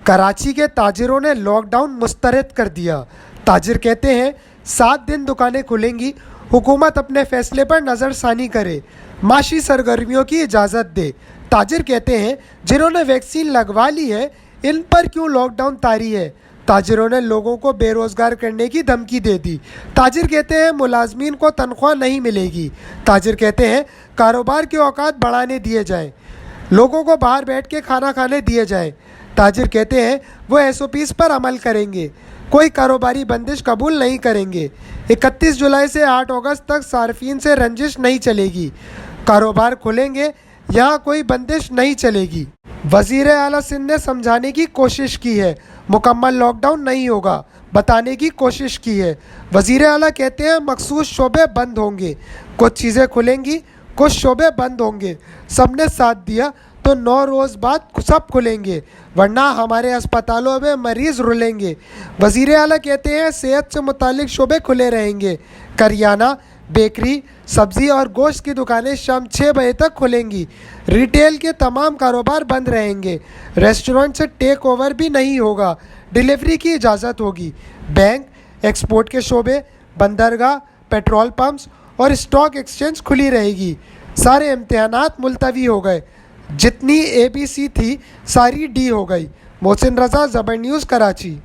कराची के ताजिरों ने लॉकडाउन मुस्तरद कर दिया। ताजिर कहते हैं 7 दिन दुकानें खुलेंगी, हुकूमत अपने फैसले पर नज़रसानी करे, माशी सरगर्मियों की इजाज़त दे। ताजिर कहते हैं जिन्होंने वैक्सीन लगवा ली है इन पर क्यों लॉकडाउन तारी है। ताजिरों ने लोगों को बेरोज़गार करने की धमकी दे दी। ताजिर कहते हैं मुलाजमीन को तनख्वाह नहीं मिलेगी। ताजिर कहते हैं कारोबार के औकात बढ़ाने दिए जाएं, लोगों को बाहर बैठ के खाना खाने दिए जाएं। ताजिर कहते हैं वो SOPs पर अमल करेंगे, कोई कारोबारी बंदिश कबूल नहीं करेंगे। 31 जुलाई से 8 अगस्त तक सार्फिन से रंजिश नहीं चलेगी, कारोबार खुलेंगे, यहाँ कोई बंदिश नहीं चलेगी। वज़ीर आला सिंध ने समझाने की कोशिश की है, मुकम्मल लॉकडाउन नहीं होगा, बताने की कोशिश की है। वज़ीर आला कहते हैं मखसूस शोबे बंद होंगे, कुछ चीज़ें खुलेंगी, कुछ शोबे बंद होंगे। सबने साथ दिया तो 9 रोज़ बाद सब खुलेंगे, वरना हमारे अस्पतालों में मरीज़ रुलेंगे। वज़ीर आला कहते हैं सेहत से मुतालिक शोबे खुले रहेंगे, करियाना, बेकरी, सब्ज़ी और गोश्त की दुकानें शाम 6 बजे तक खुलेंगी। रिटेल के तमाम कारोबार बंद रहेंगे। रेस्टोरेंट से टेक ओवर भी नहीं होगा, डिलीवरी की इजाज़त होगी। बैंक, एक्सपोर्ट के शोबे, बंदरगाह, पेट्रोल पंप्स और स्टॉक एक्सचेंज खुली रहेगी। सारे इम्तिहानात मुलतवी हो गए, जितनी ABC थी सारी D हो गई। मोहसिन रज़ा, ज़बर न्यूज़, कराची।